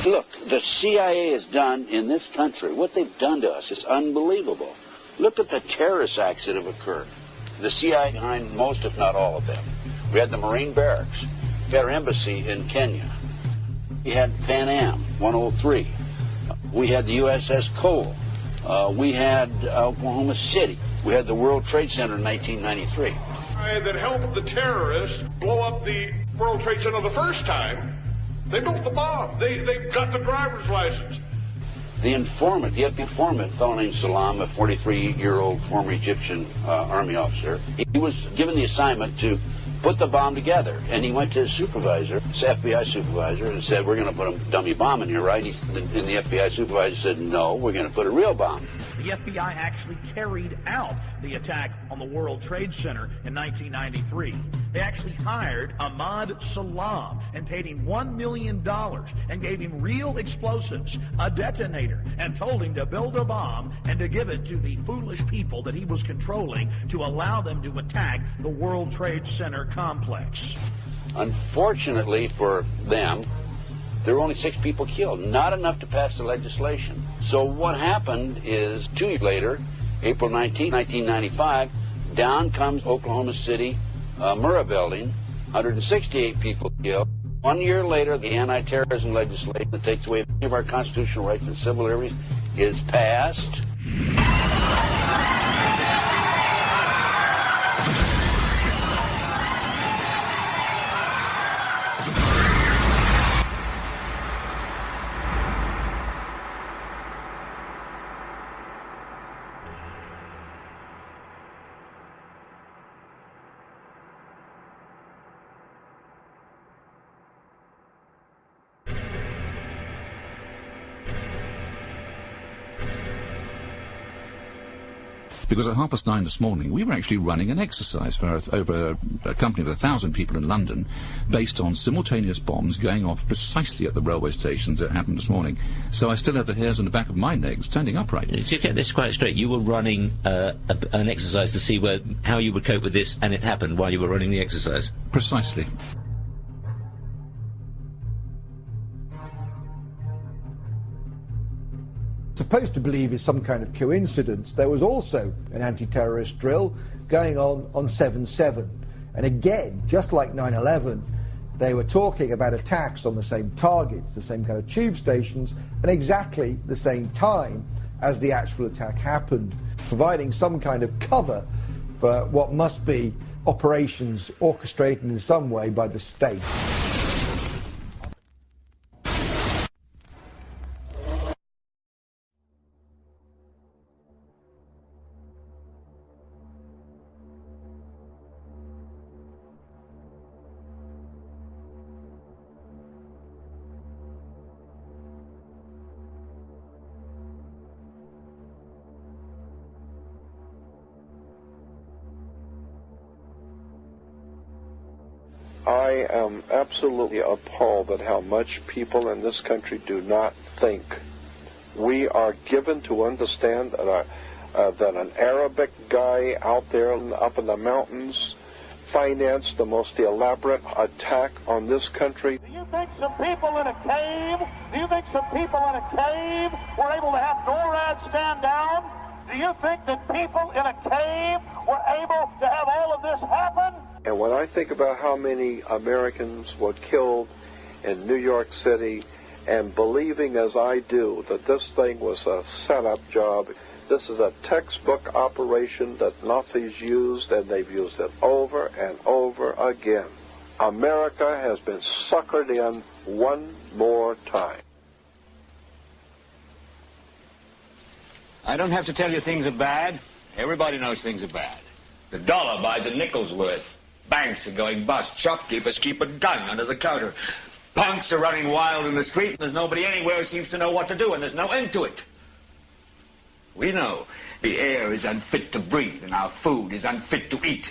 Look, the CIA has done in this country, what they've done to us is unbelievable. Look at the terrorist acts that have occurred. The CIA behind most, if not all of them. We had the Marine Barracks. We had our embassy in Kenya. We had Pan Am 103. We had the USS Cole. We had Oklahoma City. We had the World Trade Center in 1993. That helped the terrorists blow up the World Trade Center the first time. They built the bomb. They got the driver's license. The informant, the FBI informant, a fellow named Salam, a 43-year-old former Egyptian army officer, he was given the assignment to put the bomb together. And he went to his supervisor, his FBI supervisor, and said, we're going to put a dummy bomb in here, right? And the FBI supervisor said, no, we're going to put a real bomb. The FBI actually carried out the attack on the World Trade Center in 1993. They actually hired Ahmad Salam and paid him $1 million and gave him real explosives, a detonator, and told him to build a bomb and to give it to the foolish people that he was controlling to allow them to attack the World Trade Center complex. Unfortunately for them, there were only 6 people killed, not enough to pass the legislation. So what happened is 2 years later, April 19, 1995, down comes Oklahoma City Murrah building, 168 people killed. 1 year later, the anti-terrorism legislation that takes away many of our constitutional rights and civil liberties is passed. Because at 9:30 this morning, we were actually running an exercise for over a company of 1,000 people in London, based on simultaneous bombs going off precisely at the railway stations that happened this morning. So I still have the hairs on the back of my neck standing upright. To get this quite straight, you were running an exercise to see how you would cope with this, and it happened while you were running the exercise? Precisely. Supposed to believe is some kind of coincidence, there was also an anti-terrorist drill going on 7/7. And again, just like 9/11, they were talking about attacks on the same targets, the same kind of tube stations, and exactly the same time as the actual attack happened, providing some kind of cover for what must be operations orchestrated in some way by the state. I am absolutely appalled at how much people in this country do not think. We are given to understand that an Arabic guy out there up in the mountains financed the most elaborate attack on this country. Do you think some people in a cave, were able to have NORAD stand down? Do you think that people in a cave were able to have all of this happen? And when I think about how many Americans were killed in New York City, and believing as I do that this thing was a setup job, this is a textbook operation that Nazis used, and they've used it over and over again. America has been suckered in one more time. I don't have to tell you things are bad. Everybody knows things are bad. The dollar buys a nickel's worth. Banks are going bust. Shopkeepers keep a gun under the counter. Punks are running wild in the street, and there's nobody anywhere who seems to know what to do, and there's no end to it. We know the air is unfit to breathe, and our food is unfit to eat.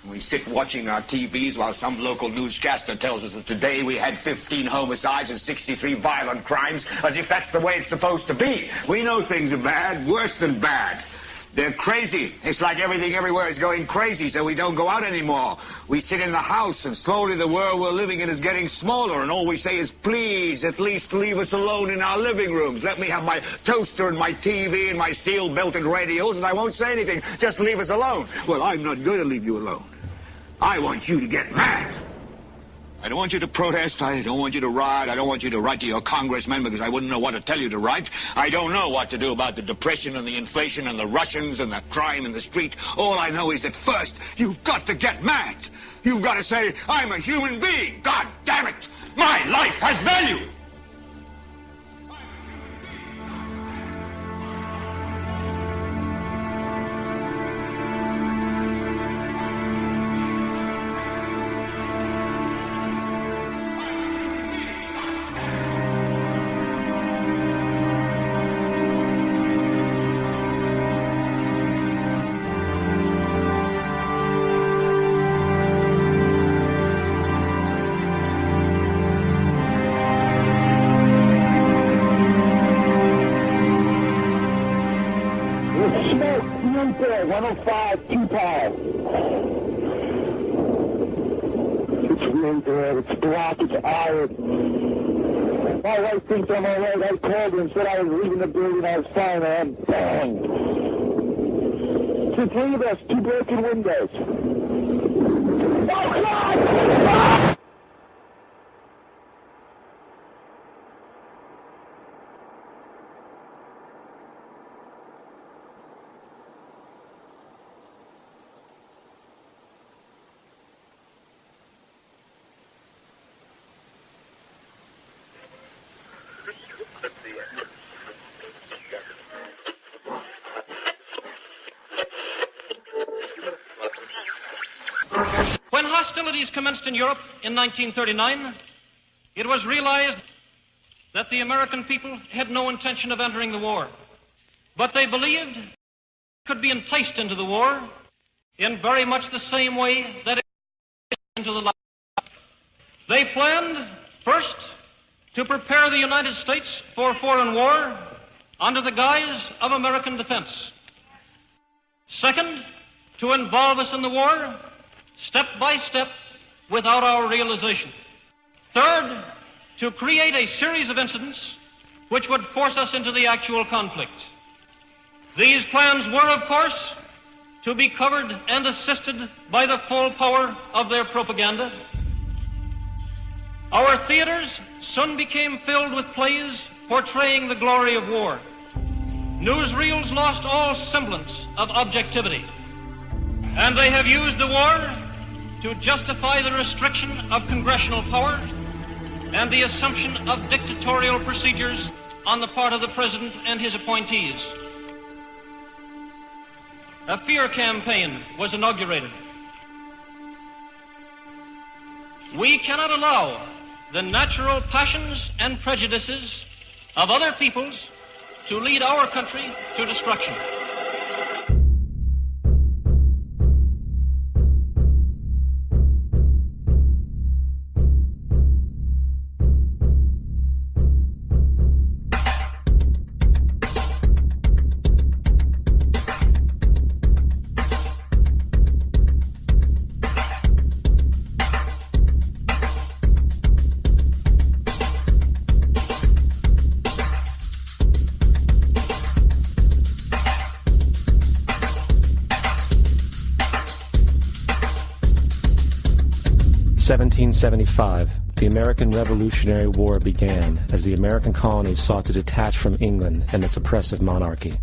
We sit watching our TVs while some local newscaster tells us that today we had 15 homicides and 63 violent crimes, as if that's the way it's supposed to be. We know things are bad, worse than bad. They're crazy. It's like everything everywhere is going crazy, so we don't go out anymore. We sit in the house, and slowly the world we're living in is getting smaller, and all we say is, please, at least leave us alone in our living rooms. Let me have my toaster and my TV and my steel-belted radios, and I won't say anything. Just leave us alone. Well, I'm not going to leave you alone. I want you to get mad. I don't want you to protest. I don't want you to riot. I don't want you to write to your congressmen because I wouldn't know what to tell you to write. I don't know what to do about the depression and the inflation and the Russians and the crime in the street. All I know is that first, you've got to get mad. You've got to say, I'm a human being. God damn it. My life has value. My wife thinks I'm all right. I called her and said I was leaving the building. I was fine, and I'm banged. Just leave us. 2 broken windows. Oh, God! Ah! When hostilities commenced in Europe in 1939, it was realized that the American people had no intention of entering the war, but they believed it could be enticed into the war in very much the same way that it into the last. They planned, first, to prepare the United States for foreign war under the guise of American defense. Second, to involve us in the war step by step without our realization. Third, to create a series of incidents which would force us into the actual conflict. These plans were, of course, to be covered and assisted by the full power of their propaganda. Our theaters soon became filled with plays portraying the glory of war. Newsreels lost all semblance of objectivity, and they have used the war to justify the restriction of congressional power and the assumption of dictatorial procedures on the part of the President and his appointees. A fear campaign was inaugurated. We cannot allow the natural passions and prejudices of other peoples to lead our country to destruction. In 1775, the American Revolutionary War began as the American colonies sought to detach from England and its oppressive monarchy.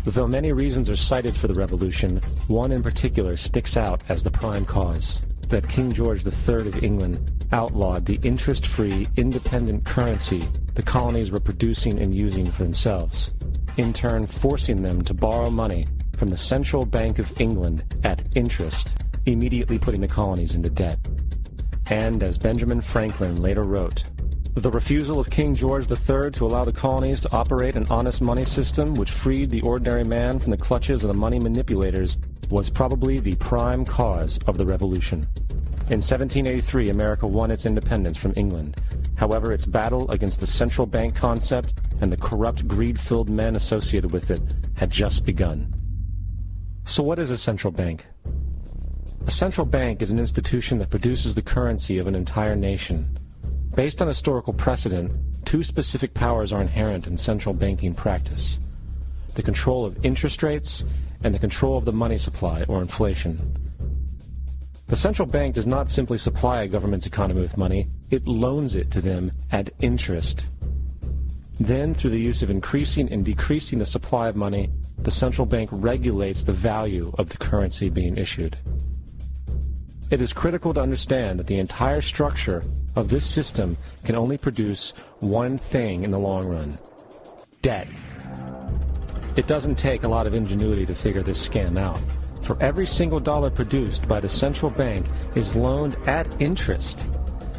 Though many reasons are cited for the revolution, one in particular sticks out as the prime cause: that King George III of England outlawed the interest-free, independent currency the colonies were producing and using for themselves, in turn forcing them to borrow money from the Central Bank of England at interest, immediately putting the colonies into debt. And, as Benjamin Franklin later wrote, the refusal of King George III to allow the colonies to operate an honest money system which freed the ordinary man from the clutches of the money manipulators was probably the prime cause of the revolution. In 1783, America won its independence from England. However, its battle against the central bank concept and the corrupt, greed-filled men associated with it had just begun. So what is a central bank? A central bank is an institution that produces the currency of an entire nation. Based on historical precedent, two specific powers are inherent in central banking practice: the control of interest rates and the control of the money supply, or inflation. The central bank does not simply supply a government's economy with money, it loans it to them at interest. Then, through the use of increasing and decreasing the supply of money, the central bank regulates the value of the currency being issued. It is critical to understand that the entire structure of this system can only produce one thing in the long run: debt. It doesn't take a lot of ingenuity to figure this scam out. For every single dollar produced by the central bank is loaned at interest.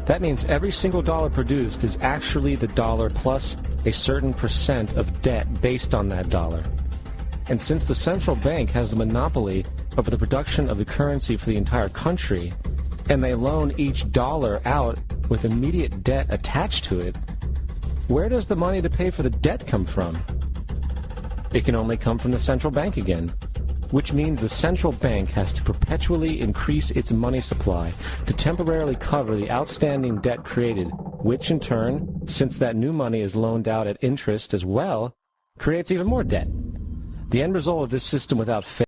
That means every single dollar produced is actually the dollar plus a certain percent of debt based on that dollar. And since the central bank has the monopoly over the production of the currency for the entire country, and they loan each dollar out with immediate debt attached to it, where does the money to pay for the debt come from? It can only come from the central bank again, which means the central bank has to perpetually increase its money supply to temporarily cover the outstanding debt created, which in turn, since that new money is loaned out at interest as well, creates even more debt. The end result of this system without fail